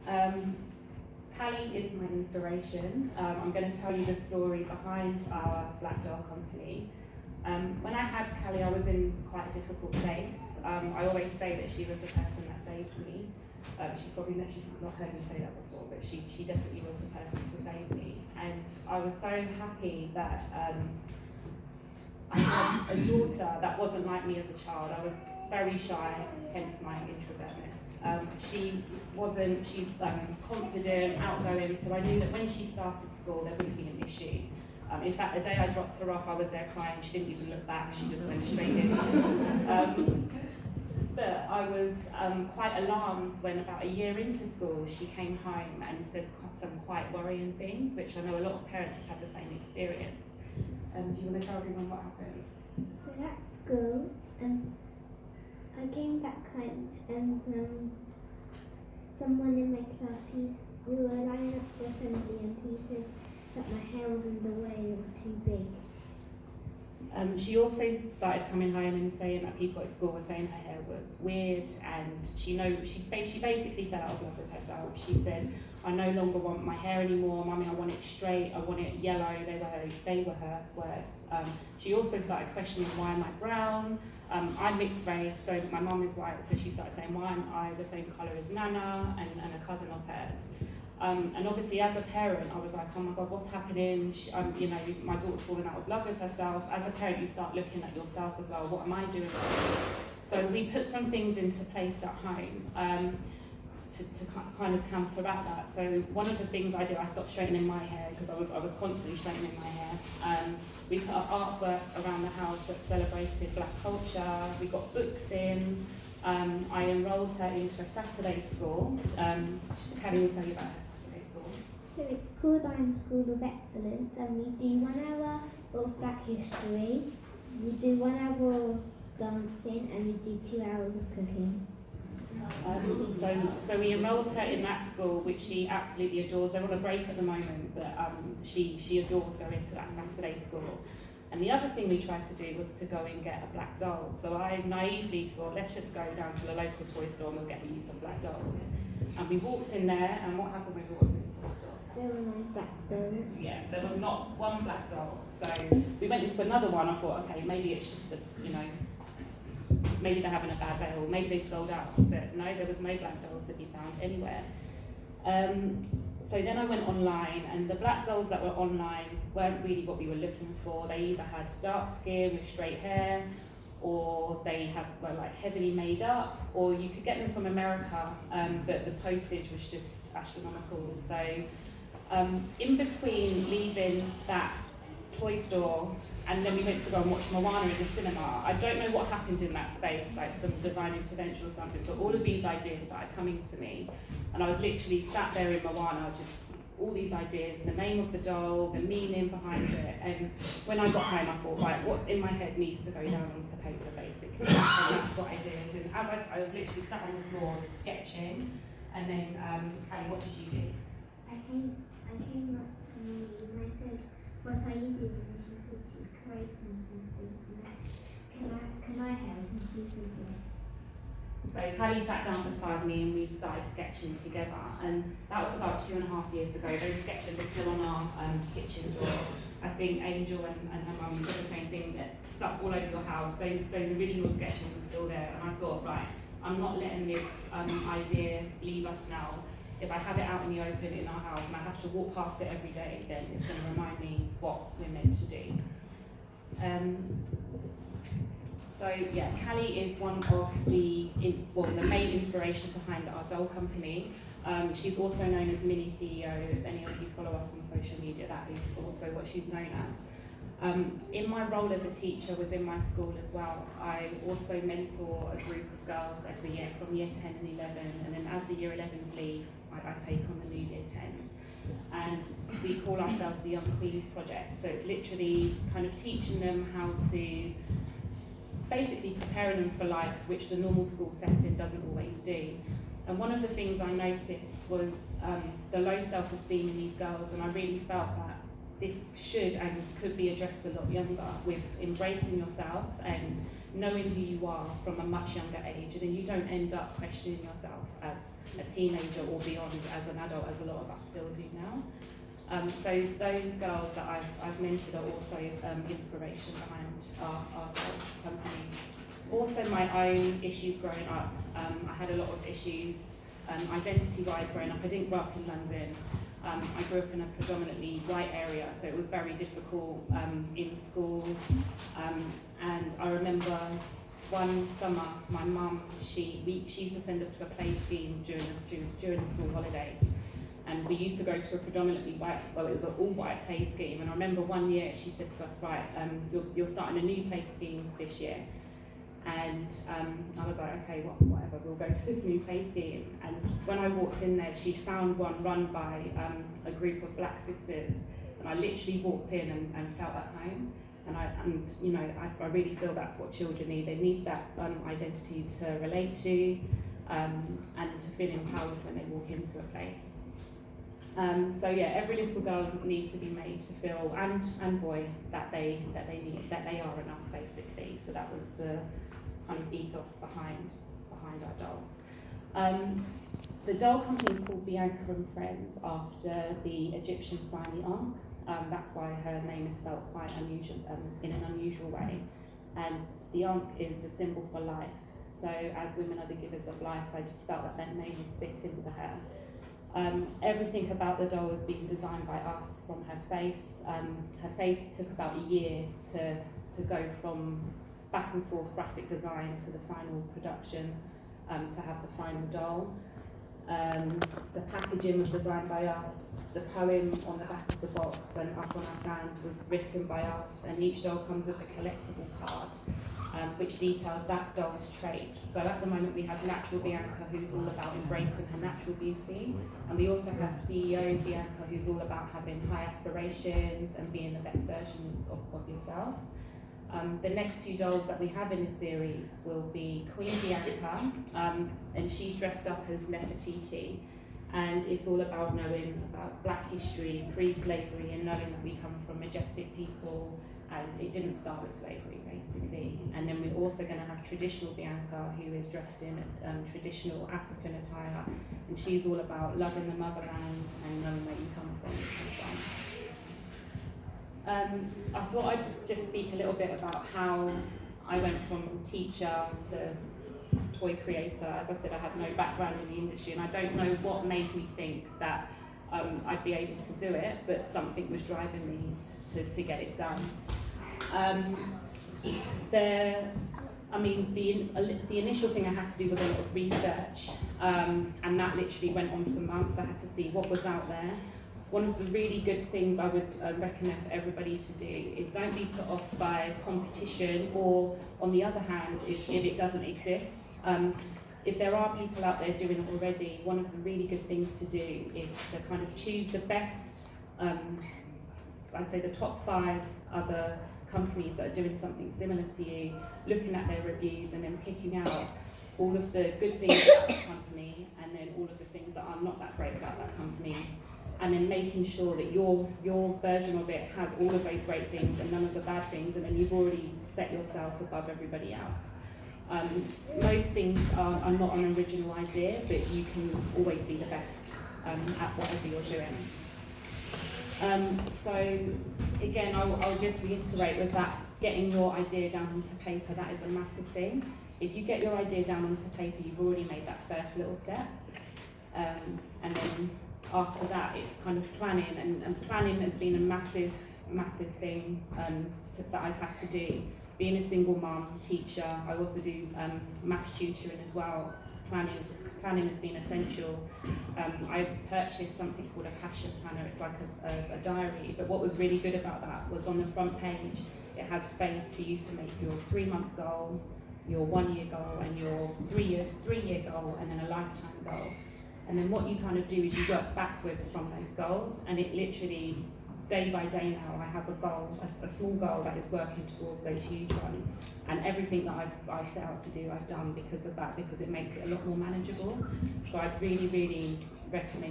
Callie is my inspiration. I'm going to tell you the story behind our Black Doll company. When I had Callie, I was in quite a difficult place. I always say that she was the person that saved me. She's not heard me say that before, but she definitely was the person to save me. And I was so happy that I had a daughter that wasn't like me as a child. I was very shy, hence my introvertness. She's confident, outgoing, so I knew that when she started school there wouldn't be an issue. In fact, the day I dropped her off, I was there crying. She didn't even look back, she just went straight in. But I was quite alarmed when about a year into school, she came home and said some quite worrying things, which I know a lot of parents have had the same experience. Do you want to tell everyone what happened? So at school, I came back home and someone in my class, we were lining up for assembly and he said that my hair was in the way, it was too big. She also started coming home and saying that people at school were saying her hair was weird, and she basically fell out of love with herself. She said, I no longer want my hair anymore, Mummy, I want it straight, I want it yellow. They were her words. She also started questioning, why am I brown? I'm mixed race, so my mum is white, so she started saying, why am I the same colour as Nana and a cousin of hers? And obviously as a parent, I was like, oh my God, what's happening? My daughter's fallen out of love with herself. As a parent, you start looking at yourself as well. What am I doing? So we put some things into place at home to kind of counteract that. So one of the things I did, I stopped straightening my hair because I was constantly straightening my hair. We put up artwork around the house that celebrated Black culture. We got books in. I enrolled her into a Saturday school. Callie will tell you about her Saturday school. So it's called School of Excellence, and we do 1 hour of Black history, we do 1 hour of dancing, and we do 2 hours of cooking. So we enrolled her in that school, which she absolutely adores. They're on a break at the moment, but she adores going to that Saturday school. And the other thing we tried to do was to go and get a black doll. So I naively thought, let's just go down to the local toy store and we'll get you some black dolls. And we walked in there, and what happened when we walked into the store? There were no black dolls. Yeah, there was not one black doll. So we went into another one. I thought, okay, maybe it's just maybe they're having a bad day, or maybe they've sold out. But no, there was no black dolls to be found anywhere. So then I went online, and the black dolls that were online weren't really what we were looking for. They either had dark skin with straight hair, or they were like heavily made up, or you could get them from America, but the postage was just astronomical. So in between leaving that toy store, and then we went to go and watch Moana in the cinema. I don't know what happened in that space, like some divine intervention or something, but all of these ideas started coming to me. And I was literally sat there in Moana, just all these ideas, the name of the doll, the meaning behind it. And when I got home, I thought, right, what's in my head needs to go down onto paper, basically. And that's what I did. And as I was literally sat on the floor sketching. And then, Callie, what did you do? I came up to me and I said, what are you doing? And she said she's creating something. And I said, can I help? And she said yes. So Callie sat down beside me and we started sketching together, and that was about 2.5 years ago. Those sketches are still on our kitchen door. I think Angel and her mum said the same thing, that stuff all over your house, those original sketches are still there. And I thought, right, I'm not letting this idea leave us now. If I have it out in the open in our house and I have to walk past it every day, then it's going to remind me what we're meant to do. So yeah, Callie is one of the main inspiration behind our doll company. She's also known as Mini CEO. If any of you follow us on social media, that is also what she's known as. In my role as a teacher within my school as well, I also mentor a group of girls every year from year 10 and 11, and then as the year 11s leave, I take on the new year 10s. And we call ourselves the Young Queens Project. So it's literally kind of teaching them how to basically preparing them for life, which the normal school setting doesn't always do. And one of the things I noticed was the low self-esteem in these girls, and I really felt that this should and could be addressed a lot younger, with embracing yourself and knowing who you are from a much younger age, and then you don't end up questioning yourself as a teenager or beyond as an adult, as a lot of us still do now. So those girls that I've mentored are also inspiration behind our company. Also my own issues growing up. I had a lot of issues identity-wise growing up. I didn't grow up in London. I grew up in a predominantly white area, so it was very difficult in school. And I remember one summer, my mum, she used to send us to a play scheme during the school holidays. And we used to go to a predominantly white, well, it was an all-white play scheme. And I remember one year she said to us, right, you're starting a new play scheme this year. And I was like, okay, whatever, we'll go to this new play scheme. And when I walked in there, she'd found one run by a group of black sisters. And I literally walked in and felt at home. And I really feel that's what children need. They need that identity to relate to and to feel empowered when they walk into a place. So yeah, every little girl needs to be made to feel, and boy, that they are enough, basically. So that was the kind of ethos behind our dolls. The doll company is called Bianka and Friends after the Egyptian sign, the Ankh. That's why her name is spelled quite unusual, in an unusual way. And the Ankh is a symbol for life. So as women are the givers of life, I just felt that name was fitting with her. Everything about the doll was being designed by us, from her face. Her face took about a year to go from back and forth graphic design to the final production, to have the final doll. The packaging was designed by us. The poem on the back of the box and up on our stand was written by us, and each doll comes with a collectible card which details that doll's traits. So at the moment we have Natural Bianka, who's all about embracing her natural beauty, and we also have CEO Bianka, who's all about having high aspirations and being the best versions of yourself. The next two dolls that we have in the series will be Queen Bianka, and she's dressed up as Nefertiti, and it's all about knowing about Black history, pre-slavery, and knowing that we come from majestic people, and it didn't start with slavery, basically. And then we're also going to have traditional Bianka, who is dressed in traditional African attire, and she's all about loving the motherland and knowing where you come from. I thought I'd just speak a little bit about how I went from teacher to toy creator. As I said, I had no background in the industry, and I don't know what made me think that I'd be able to do it, but something was driving me to get it done. The initial thing I had to do was a lot of research, and that literally went on for months. I had to see what was out there. One of the really good things I would recommend for everybody to do is don't be put off by competition, or on the other hand, if it doesn't exist. If there are people out there doing it already, one of the really good things to do is to kind of choose the best, I'd say the top 5 other companies that are doing something similar to you, looking at their reviews and then picking out all of the good things about the company and then all of the things that are not that great about that company, and then making sure that your version of it has all of those great things and none of the bad things, and then you've already set yourself above everybody else. Most things are not an original idea, but you can always be the best at whatever you're doing. So again, I'll just reiterate with that, getting your idea down onto paper, that is a massive thing. If you get your idea down onto paper, you've already made that first little step. And then after that, it's kind of planning, and planning has been a massive thing that I've had to do. Being a single mum, teacher, I also do maths tutoring as well. Planning has been essential. I purchased something called a passion planner. It's like a diary, but what was really good about that was on the front page, it has space for you to make your 3-month goal, your 1-year goal, and your 3-year goal, and then a lifetime goal. And then what you kind of do is you work backwards from those goals, and it literally, day by day now, I have a goal, a small goal that is working towards those huge ones. And everything that I've set out to do, I've done because of that, because it makes it a lot more manageable. So I'd really, really recommend